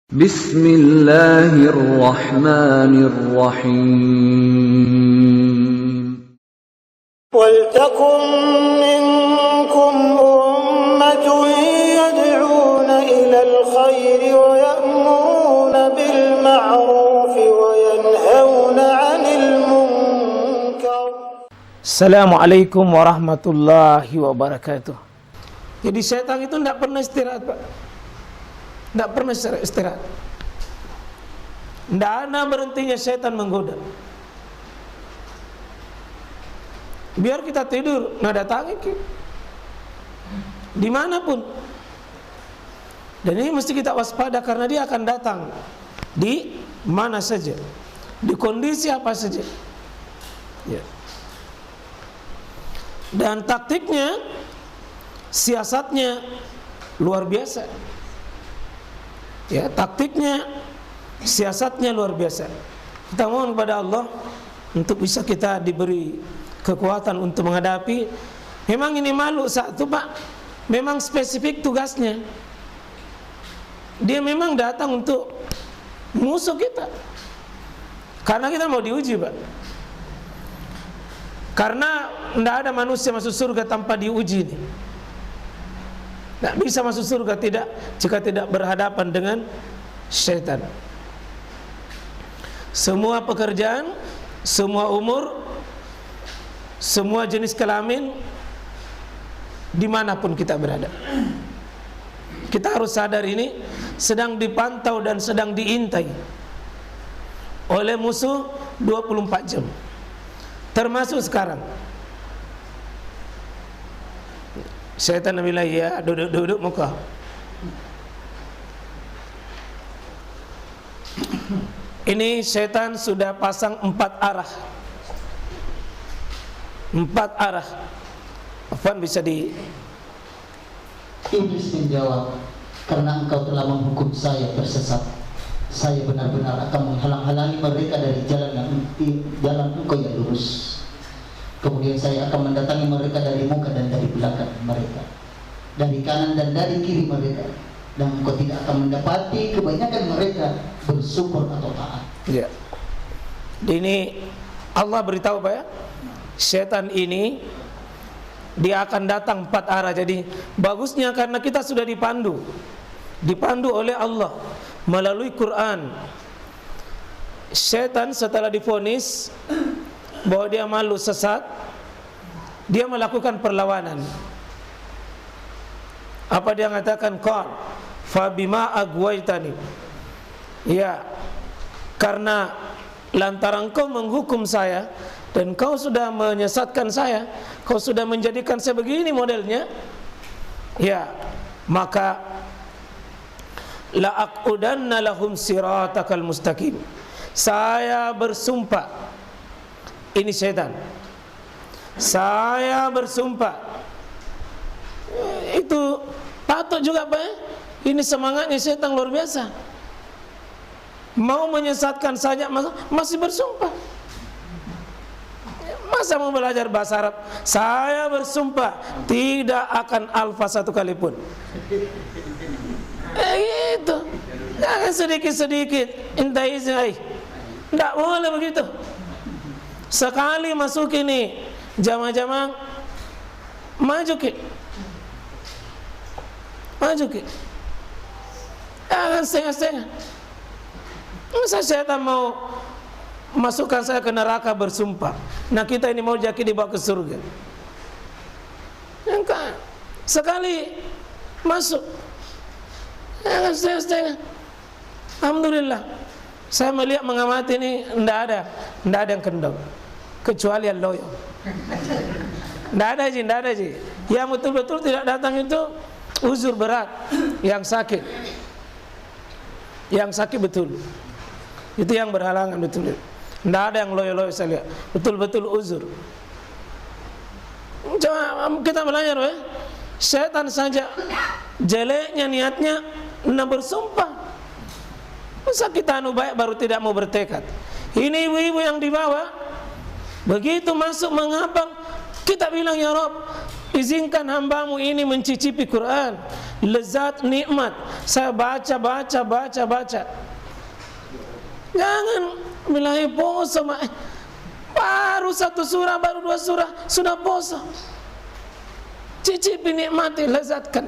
Bismillahirrahmanirrahim. وَلْتَكُنْ مِنْكُمْ أُمَّةٌ يَدْعُونَ إِلَى الْخَيْرِ وَيَأْمُرُونَ بِالْمَعْرُوفِ وَيَنْهَوْنَ عَنِ الْمُنْكَرِ. Assalamualaikum warahmatullahi wabarakatuh. Jadi setan itu tidak pernah istirahat, Pak. Tidak pernah istirahat. Tidak ada berhentinya setan menggoda. Biar kita tidur, nah datangi kita dimanapun. Dan ini mesti kita waspada karena dia akan datang di mana saja, di kondisi apa saja. Ya. Dan taktiknya, siasatnya luar biasa. Ya, taktiknya, siasatnya luar biasa. Kita mohon kepada Allah untuk bisa kita diberi kekuatan untuk menghadapi. Memang ini makhluk satu, Pak, memang spesifik tugasnya. Dia memang datang untuk musuh kita, karena kita mau diuji, Pak. Karena tidak ada manusia masuk surga tanpa diuji. Tidak bisa masuk surga jika tidak berhadapan dengan syaitan. Semua pekerjaan, semua umur, semua jenis kelamin, dimanapun kita berada, kita harus sadar ini sedang dipantau dan sedang diintai oleh musuh 24 jam. Termasuk sekarang. Syaitan bilang, ya duduk muka. Ini syaitan sudah pasang 4 arah. 4 arah. Afwan bisa di... Iblis menjawab, karena engkau telah menghukum saya tersesat, saya benar-benar akan menghalang-halangi mereka dari jalan engkau yang lurus. Kemudian saya akan mendatangi mereka dari muka dan dari belakang mereka, dari kanan dan dari kiri mereka, dan engkau tidak akan mendapati kebanyakan mereka bersyukur atau taat. Ya. Ini Allah beritahu, Pak, ya, setan ini dia akan datang 4 arah. Jadi bagusnya karena kita sudah dipandu oleh Allah melalui Quran. Setan setelah divonis bahwa dia malu sesat, dia melakukan perlawanan. Apa dia mengatakan? Qal fa bima agwaitani. Ya, karena lantaran kau menghukum saya dan kau sudah menyesatkan saya, kau sudah menjadikan saya begini modelnya, ya, maka la'aqudanna lahum siratakal mustaqim. Saya bersumpah, ini setan, saya bersumpah. Itu patut juga, Pak, ya? Ini semangatnya setan luar biasa. Mau menyesatkan saja masih bersumpah. Masa mau belajar bahasa Arab, saya bersumpah tidak akan alfa 1 kali pun. Gitu. Jangan sedikit-sedikit intai izin. Tidak boleh begitu. Sekali masuk ini jamaah-jamaah, maju ki. Jangan setengah-setengah. Masa setan mau masukkan saya ke neraka bersumpah, nah kita ini mau jaki dibawa ke surga. Enggak. Sekali masuk, jangan setengah-setengah. Alhamdulillah, saya melihat mengamati ini tidak ada yang kendor, kecuali yang loyo. Tidak ada ji. Yang betul-betul tidak datang itu uzur berat, yang sakit betul. Itu yang berhalangan betul. Tidak ada yang loyo-loyo, saya lihat betul-betul uzur. Coba kita belajar, ya. Setan saja jeleknya niatnya nak bersumpah. Masa kita baik baru tidak mau bertekad. Ini ibu-ibu yang dibawa begitu masuk mengabang, kita bilang, ya Rob, izinkan hambamu ini mencicipi Quran, lezat, nikmat. Saya baca. Jangan mulai puasa, baru 1 surah, baru 2 surah sudah puasa. Cicipi, nikmati, lezatkan.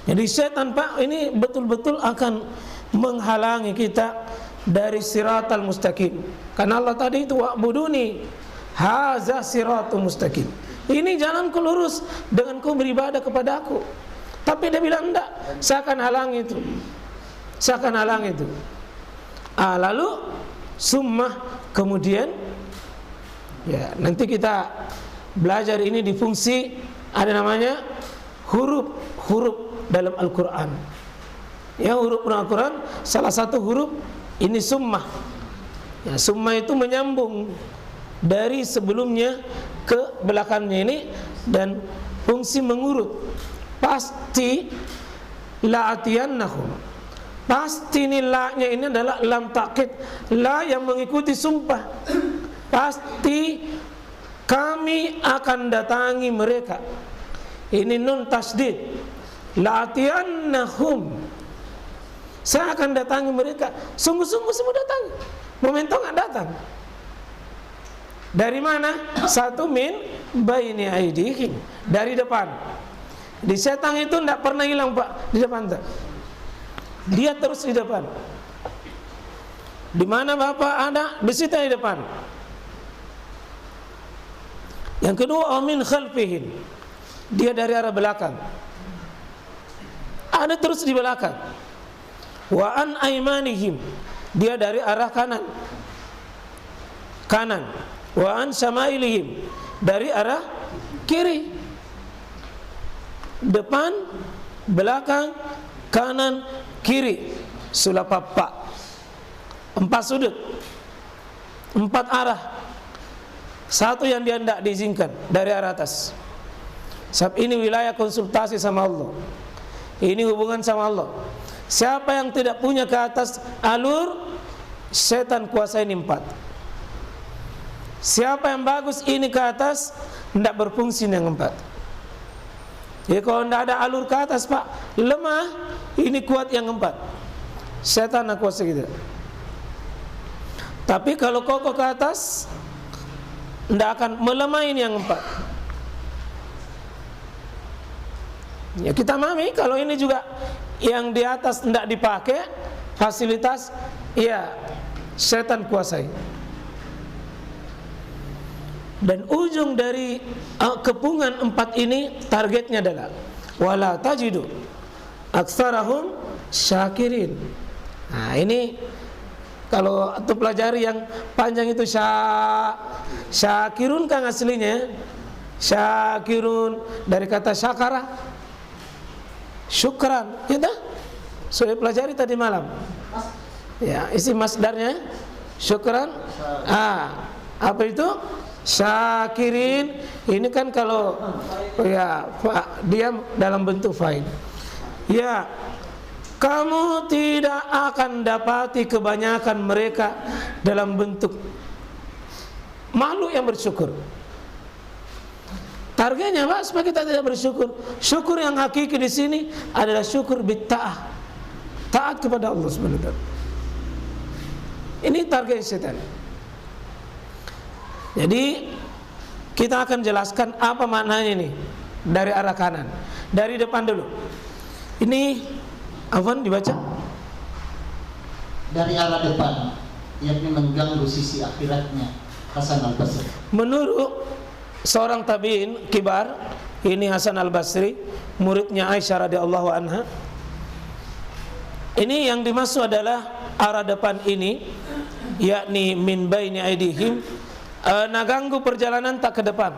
Jadi setan Pak ini betul-betul akan menghalangi kita dari siratal mustaqim. Karena Allah tadi itu wa'buduni haza siratul mustaqim. Ini jalanku lurus dengan kau beribadah kepada aku. Tapi dia bilang enggak, saya akan halangi itu. Saya akan halangi itu. Lalu summa kemudian ya nanti kita belajar ini di fungsi ada namanya huruf dalam Al-Quran. Ya, huruf dalam Al-Quran salah satu huruf ini summah. Ya, summah itu menyambung dari sebelumnya ke belakangnya ini dan fungsi mengurut. Pasti la'atiyannahum. Pasti ini la-nya ini adalah lam takkid, la yang mengikuti sumpah. Pasti kami akan datangi mereka. Ini nun tasdid. La'atiyannahum. Saya akan datangi mereka. Sungguh-sungguh semua datang. Momentum nggak datang. Dari mana? Satu min baini aidihim, dari depan. Di setan itu tidak pernah hilang Pak di depan tak. Dia terus di depan. Di mana Bapak ada, di situ di depan. Yang kedua, min khalfihim. Dia dari arah belakang. Ada terus di belakang. Wa an aymanihim. Dia dari arah kanan. Kanan. Wa an syama'ilihim. Dari arah kiri. Depan, belakang, kanan, kiri. Sulapapa. 4 sudut. 4 arah. Satu yang dia tidak diizinkan dari arah atas. Sebab ini wilayah konsultasi sama Allah. Ini hubungan sama Allah. Siapa yang tidak punya ke atas alur, setan kuasai 4. Siapa yang bagus ini ke atas, tidak berfungsi yang 4. Jadi kalau tidak ada alur ke atas Pak, lemah, ini kuat yang 4. Setan nak kuasa kita. Tapi kalau kokoh ke atas, tidak akan melemah ini yang 4. Ya kita memahami kalau ini juga yang di atas tidak dipakai fasilitas, ya setan kuasai. Dan ujung dari kepungan 4 ini targetnya adalah wala tajidu aktsarahum syakirin. Nah ini kalau untuk pelajari yang panjang itu syakirun kan aslinya. Syakirun dari kata syakara, syukran, ya dah. Sudah pelajari tadi malam. Ya, isi masdarnya syukran. Apa itu? Syakirin. Ini kan kalau ya dia dalam bentuk fa'il. Ya, kamu tidak akan dapati kebanyakan mereka dalam bentuk makhluk yang bersyukur. Targetnya Pak supaya kita tidak bersyukur. Syukur yang hakiki di sini adalah syukur bitta'ah, taat kepada Allah Subhanahu wa taala. Ini target setan. Jadi kita akan jelaskan apa maknanya ini dari arah kanan, dari depan dulu. Ini Afwan dibaca dari arah depan, yakni mengganggu sisi akhiratnya. Hasan Al-Basri. Menurut seorang tabi'in kibar, ini Hasan Al-Basri, muridnya Aisyah radhiyallahu anha. Ini yang dimaksud adalah arah depan ini, yakni min baini aidihim, naganggu perjalanan tak ke depan.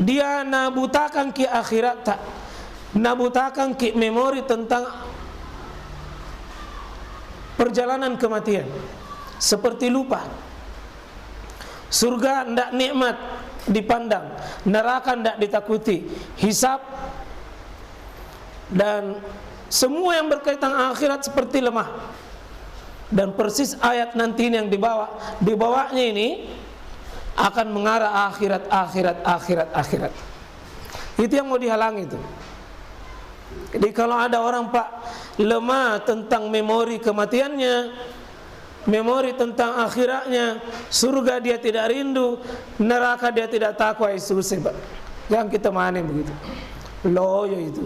Dia nabutakan ki akhirat tak, nabutakan ki memori tentang perjalanan kematian, seperti lupa. Surga tidak nikmat dipandang, neraka tidak ditakuti, hisab dan semua yang berkaitan akhirat seperti lemah. Dan persis ayat nanti ini yang dibawanya ini akan mengarah akhirat. Itu yang mau dihalangi itu. Jadi kalau ada orang Pak lemah tentang memori kematiannya, memori tentang akhiratnya, surga dia tidak rindu, neraka dia tidak takwa, susah Pak. Jangan kita main begitu. Loyo itu.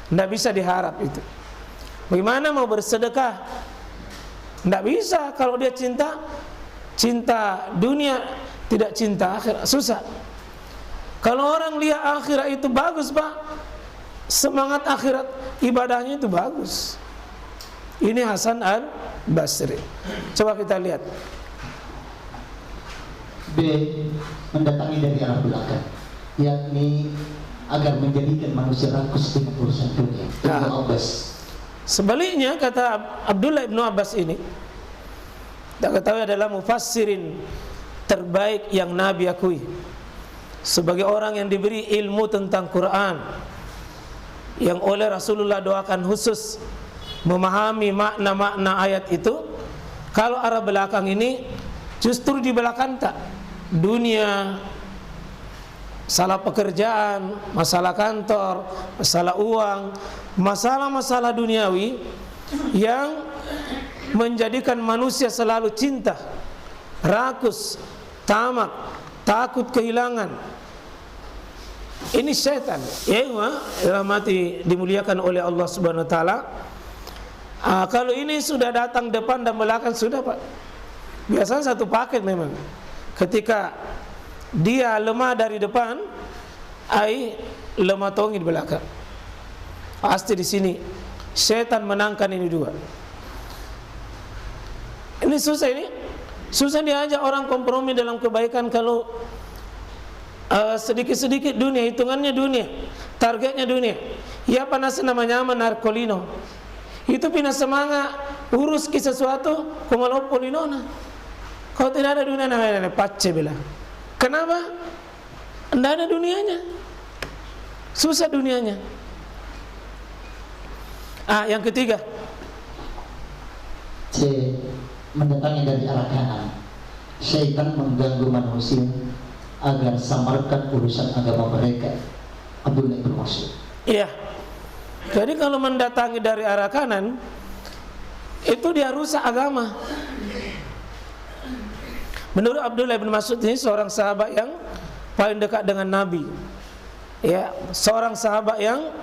Tidak bisa diharap itu. Bagaimana mau bersedekah? Tidak bisa kalau dia cinta dunia, tidak cinta akhirat, susah. Kalau orang lihat akhirat itu bagus Pak, semangat akhirat ibadahnya itu bagus. Ini Hasan al-Basri. Coba kita lihat. B. Mendatangi dari arah belakang, yakni agar menjadikan manusia rakus dengan urusan dunia. Ibnu Abbas. Sebaliknya kata Abdullah ibnu Abbas ini, kita ketahui adalah mufassirin terbaik yang Nabi akui, sebagai orang yang diberi ilmu tentang Quran, yang oleh Rasulullah doakan khusus memahami makna-makna ayat itu. Kalau arah belakang ini justru di belakang tak dunia, masalah pekerjaan, masalah kantor, masalah uang, masalah-masalah duniawi yang menjadikan manusia selalu cinta, rakus, tamak, takut kehilangan. Ini syaitan, ya mati dimuliakan oleh Allah Subhanahu Wa Taala. Kalau ini sudah datang depan dan belakang sudah Pak. Biasanya satu paket memang. Ketika dia lemah dari depan, lemah tongi di belakang. Pasti di sini syaitan menangkan ini dua. Ini susah diajak orang kompromi dalam kebaikan kalau sedikit-sedikit dunia, hitungannya dunia, targetnya dunia. Ya panas namanya narkolino. Itu pindah semangat urus ke sesuatu kumalopolinona. Kalau tidak ada dunia namanya pace bila. Kenapa? Tidak ada dunianya. Susah dunianya. Yang ketiga. C. Mendatangi dari arah kanan. Syaitan mengganggu manusia agar samarkan urusan agama mereka. Abdullah bin Mas'ud. Iya. Jadi kalau mendatangi dari arah kanan, itu dia rusak agama. Menurut Abdullah bin Mas'ud ini seorang sahabat yang paling dekat dengan Nabi. Ya, seorang sahabat yang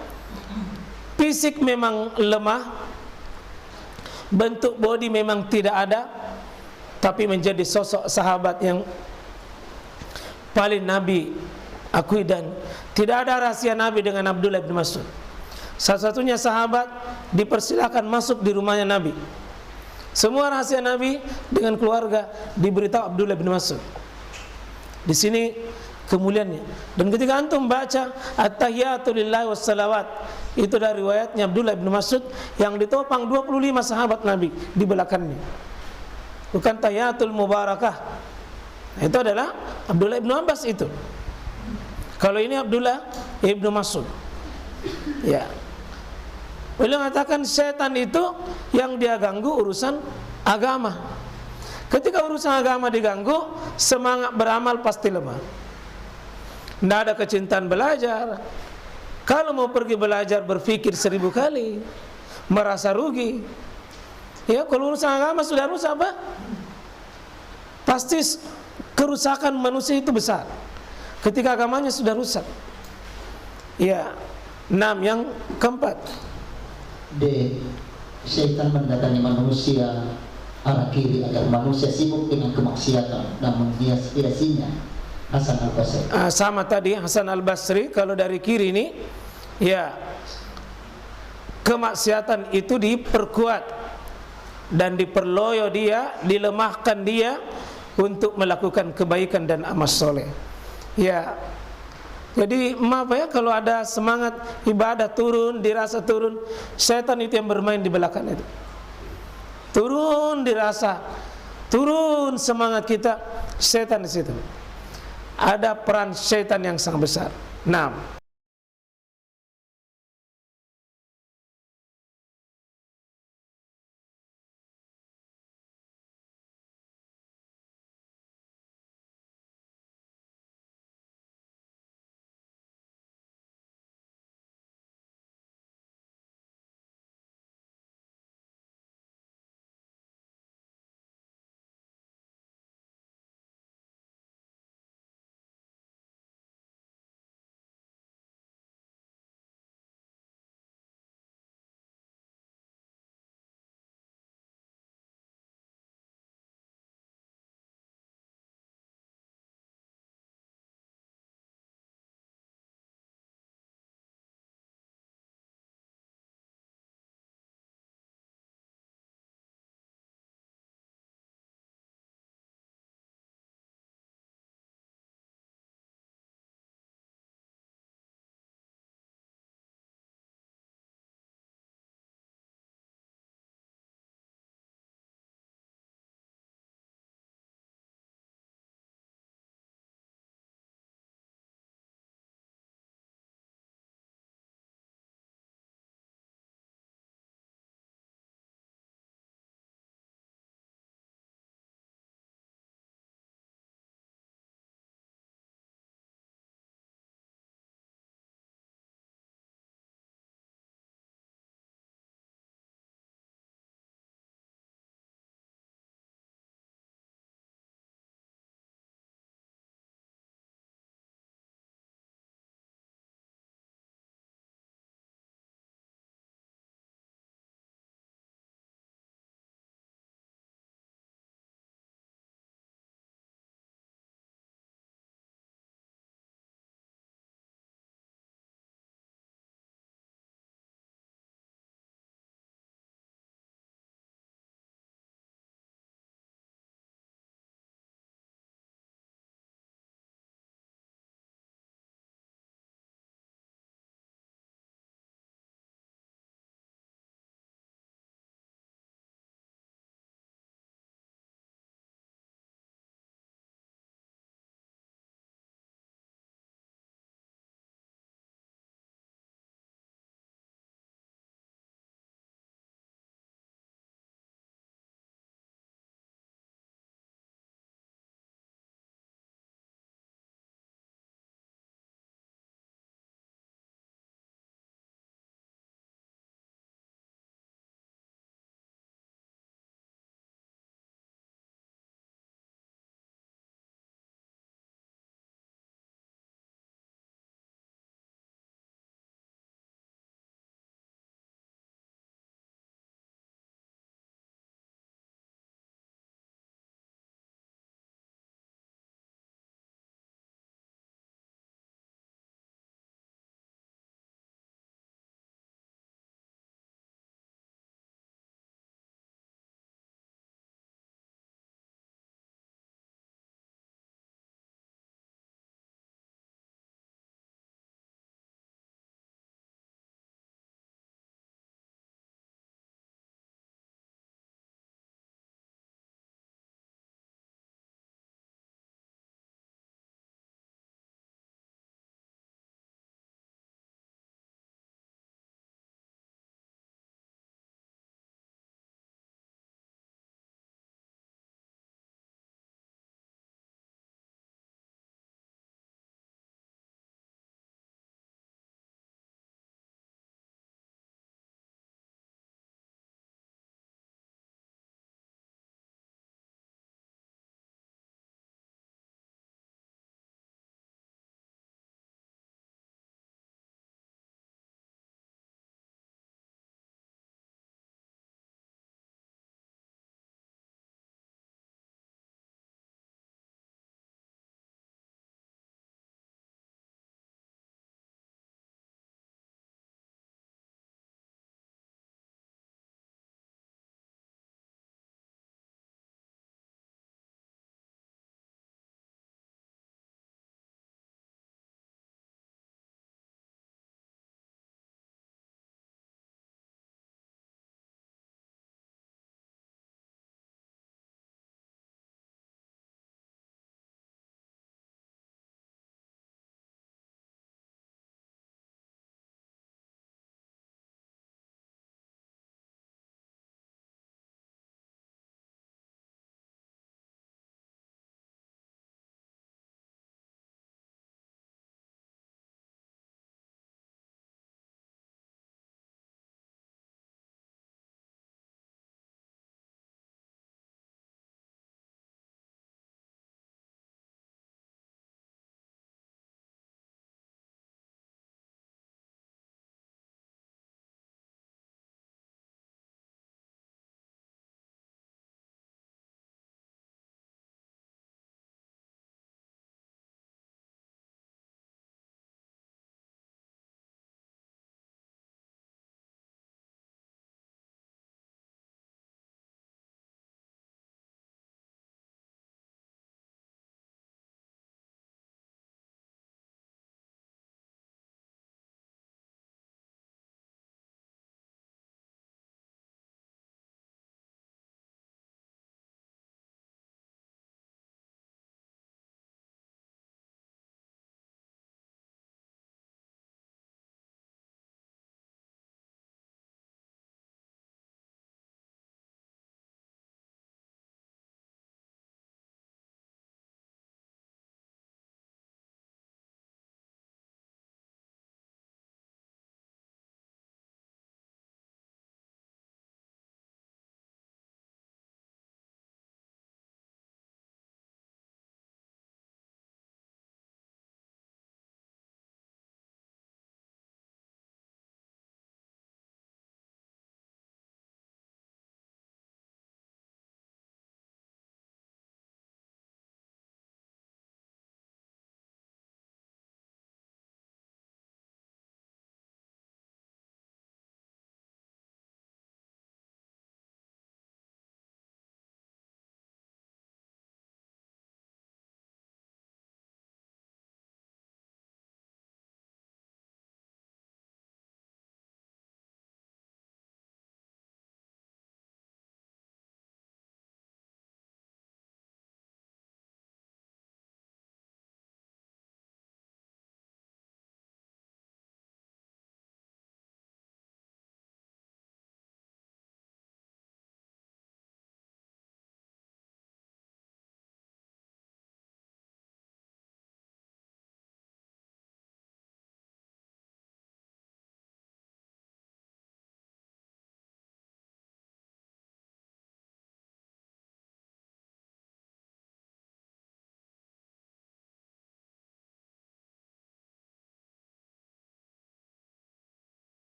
fisik memang lemah, bentuk body memang tidak ada, tapi menjadi sosok sahabat yang paling Nabi akui, dan tidak ada rahasia Nabi dengan Abdullah bin Mas'ud. Satu-satunya sahabat dipersilakan masuk di rumahnya Nabi. Semua rahasia Nabi dengan keluarga diberitahu Abdullah bin Mas'ud. Di sini kemuliaannya. Dan ketika antum baca at-tahiyatu lillahi wassalawat, itu dari riwayatnya Abdullah bin Mas'ud yang ditopang 25 sahabat Nabi di belakangnya. Bukan tahiyatul mubarakah. Itu adalah Abdullah bin Abbas itu. Kalau ini Abdullah ibnu Mas'ud. Ya. Beliau mengatakan setan itu yang dia ganggu urusan agama. Ketika urusan agama diganggu, semangat beramal pasti lemah. Tidak ada kecintaan belajar. Kalau mau pergi belajar berpikir 1000 kali, merasa rugi. Ya, kalau urusan agama sudah rusak apa? Pasti kerusakan manusia itu besar ketika agamanya sudah rusak. Ya. 6 yang keempat. D. Syaitan mendatangi manusia arah kiri agar manusia sibuk dengan kemaksiatan dan menghias-hiasinya. Hasan al-Basri. Sama tadi Hasan al-Basri, kalau dari kiri ini ya kemaksiatan itu diperkuat dan diperloyo dia, dilemahkan dia untuk melakukan kebaikan dan amal soleh. Ya. Jadi maaf ya, kalau ada semangat ibadah turun, dirasa turun, setan itu yang bermain di belakang itu. Turun dirasa, turun semangat kita, setan di situ. Ada peran setan yang sangat besar. 6.